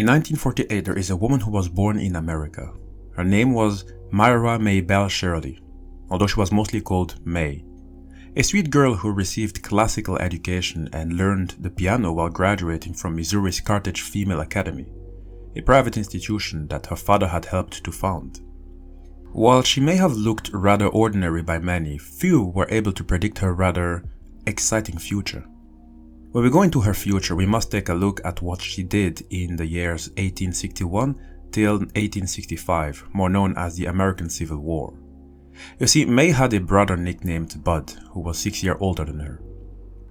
In 1948, there is a woman who was born in America. Her name was Myra May Bell Shirley, although she was mostly called May. A sweet girl who received classical education and learned the piano while graduating from Missouri's Carthage Female Academy, a private institution that her father had helped to found. While she may have looked rather ordinary by many, few were able to predict her rather exciting future. When we go into her future, we must take a look at what she did in the years 1861 till 1865, more known as the American Civil War. You see, May had a brother nicknamed Bud, who was 6 years older than her.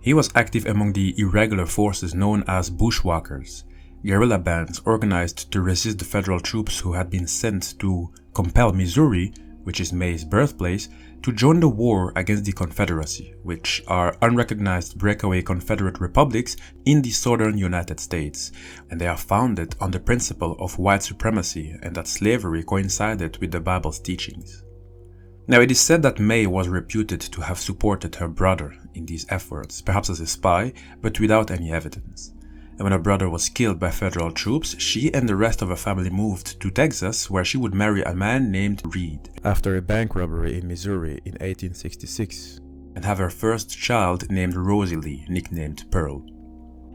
He was active among the irregular forces known as bushwhackers, guerrilla bands organized to resist the federal troops who had been sent to compel Missouri, which is May's birthplace, to join the war against the Confederacy, which are unrecognized breakaway Confederate republics in the southern United States, and they are founded on the principle of white supremacy and that slavery coincided with the Bible's teachings. Now, it is said that May was reputed to have supported her brother in these efforts, perhaps as a spy, but without any evidence. And when her brother was killed by federal troops, she and the rest of her family moved to Texas, where she would marry a man named Reed after a bank robbery in Missouri in 1866, and have her first child named Rosie Lee, nicknamed Pearl.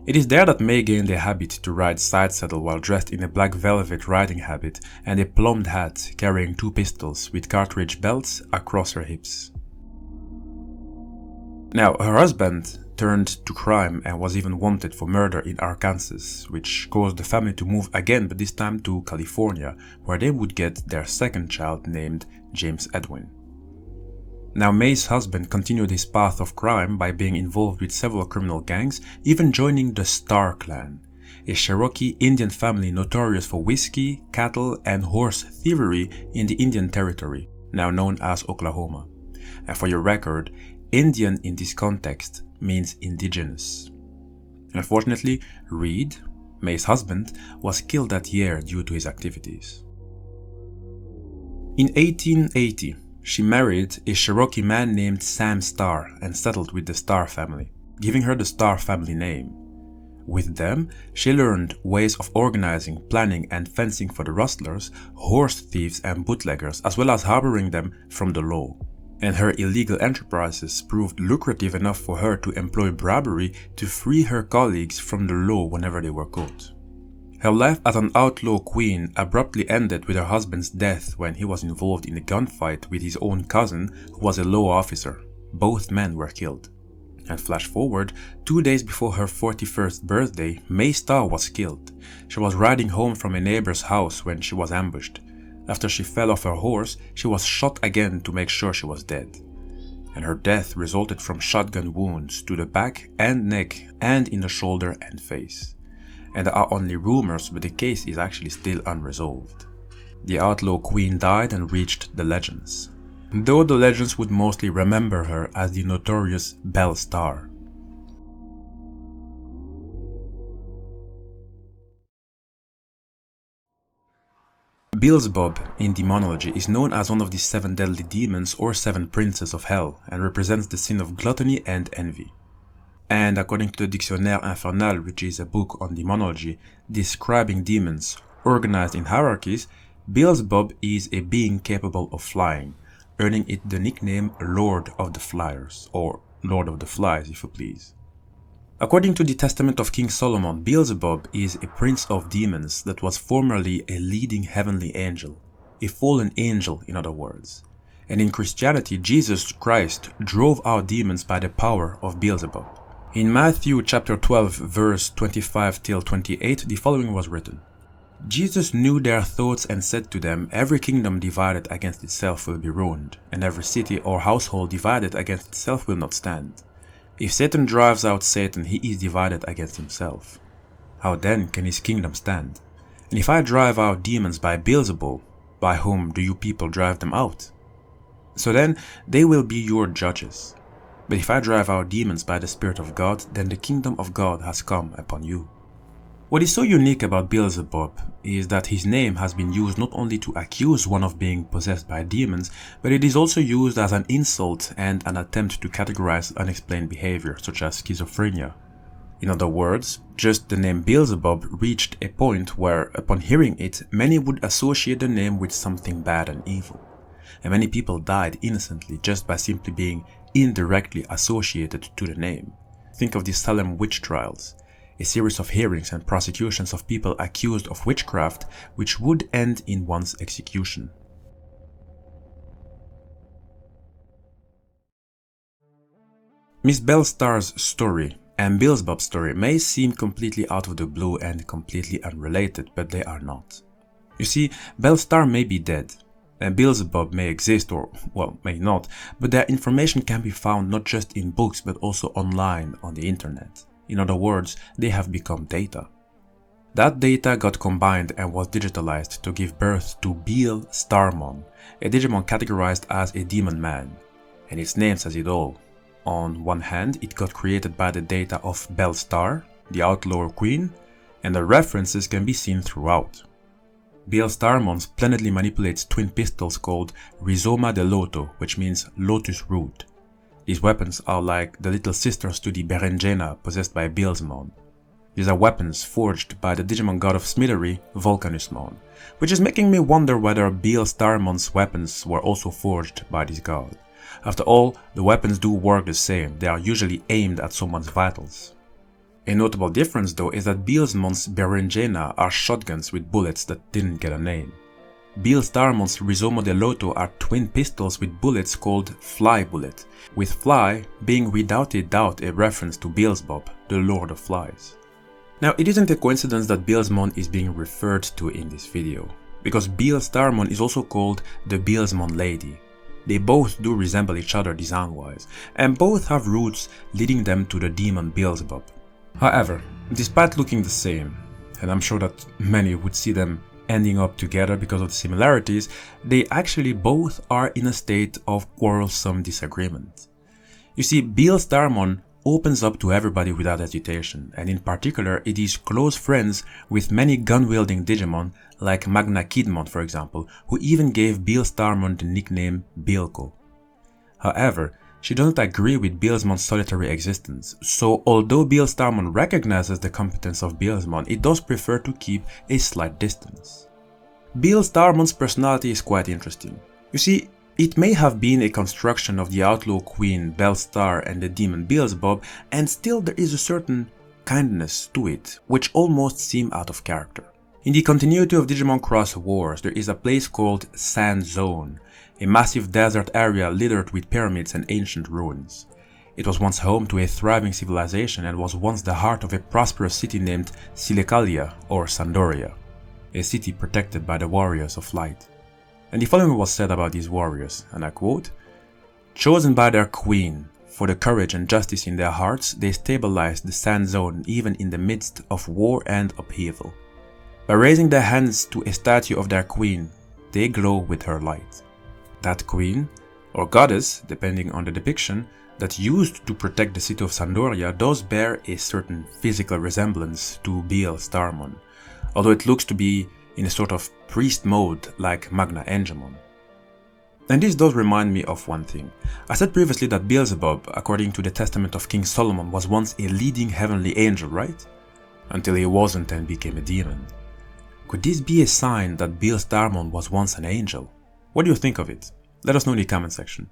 It is there that May gained a habit to ride side saddle while dressed in a black velvet riding habit and a plumed hat, carrying 2 pistols with cartridge belts across her hips. Now, her husband turned to crime and was even wanted for murder in Arkansas, which caused the family to move again, but this time to California, where they would get their second child named James Edwin. Now, May's husband continued his path of crime by being involved with several criminal gangs, even joining the Starr clan, a Cherokee Indian family notorious for whiskey, cattle, and horse thievery in the Indian Territory, now known as Oklahoma. And for your record, Indian in this context means indigenous. Unfortunately, Reed, May's husband, was killed that year due to his activities. In 1880, she married a Cherokee man named Sam Starr and settled with the Starr family, giving her the Starr family name. With them, she learned ways of organizing, planning, and fencing for the rustlers, horse thieves, and bootleggers, as well as harboring them from the law. And her illegal enterprises proved lucrative enough for her to employ bribery to free her colleagues from the law whenever they were caught. Her life as an outlaw queen abruptly ended with her husband's death when he was involved in a gunfight with his own cousin, who was a law officer. Both men were killed. And flash forward, 2 days before her 41st birthday, May Starr was killed. She was riding home from a neighbor's house when she was ambushed. After she fell off her horse, she was shot again to make sure she was dead. And her death resulted from shotgun wounds to the back and neck and in the shoulder and face. And there are only rumors, but the case is actually still unresolved. The outlaw queen died and reached the legends, though the legends would mostly remember her as the notorious BELLE STARR. Beelzebub in demonology is known as one of the 7 deadly demons or 7 princes of hell and represents the sin of gluttony and envy. And according to the Dictionnaire Infernal, which is a book on demonology describing demons organized in hierarchies, Beelzebub is a being capable of flying, earning it the nickname Lord of the Flyers, or Lord of the Flies if you please. According to the Testament of King Solomon, Beelzebub is a prince of demons that was formerly a leading heavenly angel, a fallen angel in other words. And in Christianity, Jesus Christ drove out demons by the power of Beelzebub. In Matthew chapter 12 verse 25 till 28, the following was written: Jesus knew their thoughts and said to them, every kingdom divided against itself will be ruined, and every city or household divided against itself will not stand. If Satan drives out Satan, he is divided against himself. How then can his kingdom stand? And if I drive out demons by Beelzebub, by whom do you people drive them out? So then they will be your judges. But if I drive out demons by the Spirit of God, then the kingdom of God has come upon you. What is so unique about Beelzebub is that his name has been used not only to accuse one of being possessed by demons, but it is also used as an insult and an attempt to categorize unexplained behavior, such as schizophrenia. In other words, just the name Beelzebub reached a point where, upon hearing it, many would associate the name with something bad and evil. And many people died innocently just by simply being indirectly associated to the name. Think of the Salem witch trials, a series of hearings and prosecutions of people accused of witchcraft which would end in one's execution. Miss Belle Starr's story and Beelzebub's story may seem completely out of the blue and completely unrelated, but they are not. You see, Belle Starr may be dead, and Beelzebub may exist or, well, may not, but their information can be found not just in books but also online on the internet. In other words, they have become data. That data got combined and was digitalized to give birth to Beelstarmon, a Digimon categorized as a demon man, and its name says it all. On one hand, it got created by the data of BELLE STARR, the outlaw queen, and the references can be seen throughout. Beelstarmon splendidly manipulates twin pistols called Rhizoma de Loto, which means lotus root. These weapons are like the little sisters to the Berenjena possessed by Beelzemon. These are weapons forged by the Digimon god of smithery, Volcanusmon, which is making me wonder whether Beelstarmon's weapons were also forged by this god. After all, the weapons do work the same, they are usually aimed at someone's vitals. A notable difference though is that Beelzemon's Berenjena are shotguns with bullets that didn't get a name. Beelstarmon's Rhizoma de Loto are twin pistols with bullets called Fly Bullet, with Fly being without a doubt a reference to Beelzebub, the Lord of Flies. Now, it isn't a coincidence that Beelzemon is being referred to in this video, because Beelstarmon is also called the Beelzemon Lady. They both do resemble each other design-wise, and both have roots leading them to the demon Beelzebub. However, despite looking the same, and I'm sure that many would see them ending up together because of the similarities, they actually both are in a state of quarrelsome disagreement. You see, Beelstarmon opens up to everybody without hesitation, and in particular it is close friends with many gun-wielding Digimon like MAGNAKIDMON, for example, who even gave Beelstarmon the nickname Beelko. However, she doesn't agree with Beelzemon's solitary existence, so although Beelstarmon recognizes the competence of Beelzemon, it does prefer to keep a slight distance. Beelstarmon's personality is quite interesting. You see, it may have been a construction of the outlaw queen Belle Starr and the demon Beelzebub, and still there is a certain kindness to it, which almost seem out of character. In the continuity of Digimon Cross Wars, there is a place called Sand Zone, a massive desert area littered with pyramids and ancient ruins. It was once home to a thriving civilization and was once the heart of a prosperous city named Silicalia or Sandoria, a city protected by the Warriors of Light. And the following was said about these warriors, and I quote, "Chosen by their queen, for the courage and justice in their hearts, they stabilized the Sand Zone even in the midst of war and upheaval. By raising their hands to a statue of their queen, they glow with her light." That queen, or goddess, depending on the depiction, that used to protect the city of Sandoria does bear a certain physical resemblance to Beelstarmon, although it looks to be in a sort of priest mode like MAGNAKIDMON. And this does remind me of one thing. I said previously that Beelzebub, according to the testament of King Solomon, was once a leading heavenly angel, right? Until he wasn't and became a demon. Could this be a sign that Beelstarmon was once an angel? What do you think of it? Let us know in the comment section.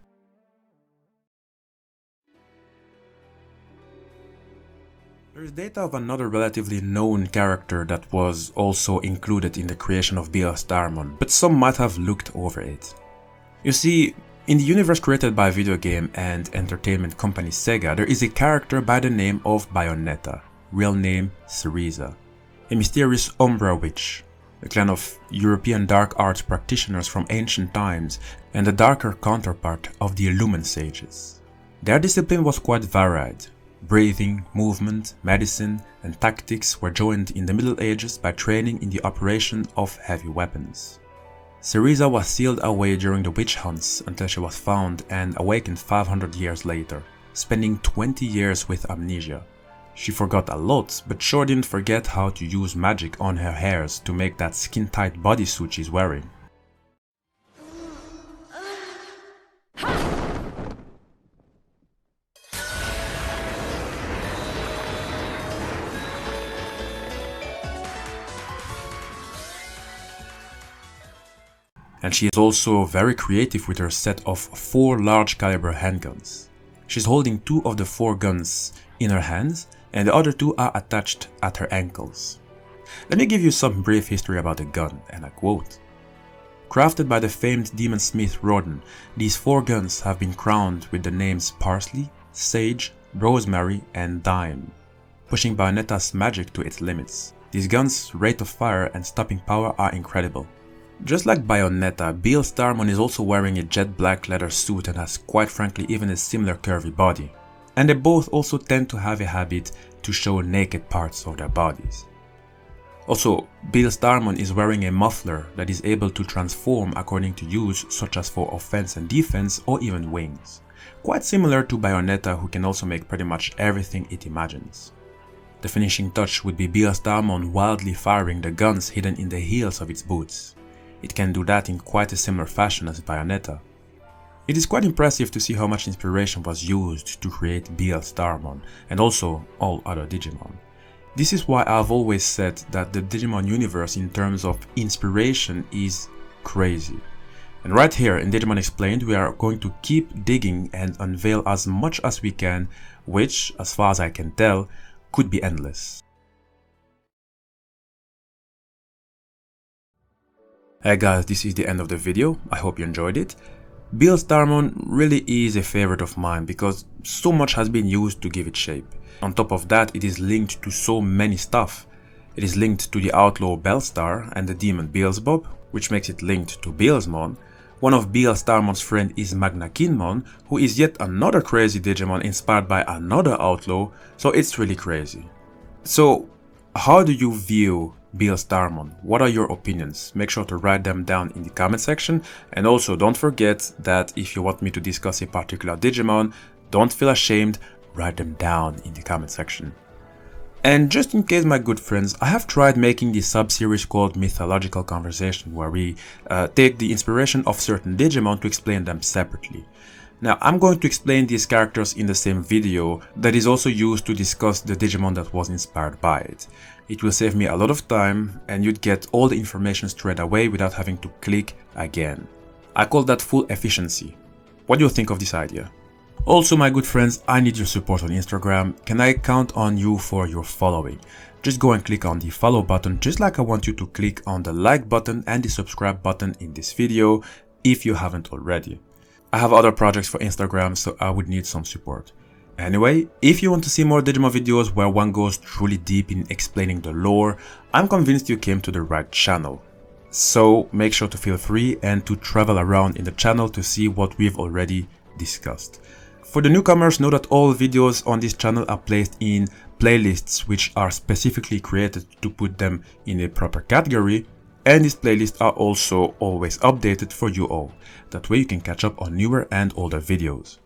There is data of another relatively known character that was also included in the creation of Beelstarmon, but some might have looked over it. You see, in the universe created by video game and entertainment company Sega, there is a character by the name of Bayonetta, real name Cereza, a mysterious Umbra witch, a clan of European dark arts practitioners from ancient times and the darker counterpart of the Illumin sages. Their discipline was quite varied. Breathing, movement, medicine, and tactics were joined in the Middle Ages by training in the operation of heavy weapons. Cereza was sealed away during the witch hunts until she was found and awakened 500 years later, spending 20 years with amnesia. She forgot a lot, but sure didn't forget how to use magic on her hairs to make that skin-tight bodysuit she's wearing. and she is also very creative with her set of 4 large caliber handguns. She's holding 2 of the 4 guns in her hands, and the other 2 are attached at her ankles. Let me give you some brief history about the gun, and I quote: "Crafted by the famed demon smith Rodin, these 4 guns have been crowned with the names Parsley, Sage, Rosemary, and Thyme, pushing Bayonetta's magic to its limits. These guns' rate of fire and stopping power are incredible." Just like Bayonetta, Beelstarmon is also wearing a jet black leather suit and has quite frankly even a similar curvy body. And they both also tend to have a habit to show naked parts of their bodies. Also, Beelstarmon is wearing a muffler that is able to transform according to use, such as for offense and defense or even wings. Quite similar to Bayonetta, who can also make pretty much everything it imagines. The finishing touch would be Beelstarmon wildly firing the guns hidden in the heels of its boots. It can do that in quite a similar fashion as Bayonetta. It is quite impressive to see how much inspiration was used to create Beelstarmon and also all other Digimon. This is why I've always said that the Digimon universe in terms of inspiration is crazy. And right here in Digimon Explained we are going to keep digging and unveil as much as we can, which, as far as I can tell, could be endless. Hey guys, this is the end of the video. I hope you enjoyed it. Beelstarmon really is a favorite of mine because so much has been used to give it shape. On top of that, it is linked to so many stuff. It is linked to the outlaw BELLE STARR and the demon BEELZEBUB, which makes it linked to Beelzemon. One of Beelstarmon's friends is MAGNAKIDMON, who is yet another crazy Digimon inspired by another outlaw, so it's really crazy. So, how do you view Beelstarmon? What are your opinions? Make sure to write them down in the comment section, and also don't forget that if you want me to discuss a particular Digimon, don't feel ashamed, write them down in the comment section. And just in case, my good friends, I have tried making this sub-series called Mythological Conversation, where we take the inspiration of certain Digimon to explain them separately. Now, I'm going to explain these characters in the same video that is also used to discuss the Digimon that was inspired by it. It will save me a lot of time and you'd get all the information straight away without having to click again. I call that full efficiency. What do you think of this idea? Also, my good friends, I need your support on Instagram. Can I count on you for your following? Just go and click on the follow button, just like I want you to click on the like button and the subscribe button in this video if you haven't already. I have other projects for Instagram, so I would need some support. Anyway, if you want to see more Digimon videos where one goes truly deep in explaining the lore, I'm convinced you came to the right channel. So make sure to feel free and to travel around in the channel to see what we've already discussed. For the newcomers, know that all videos on this channel are placed in playlists which are specifically created to put them in a proper category, and these playlists are also always updated for you all. That way you can catch up on newer and older videos.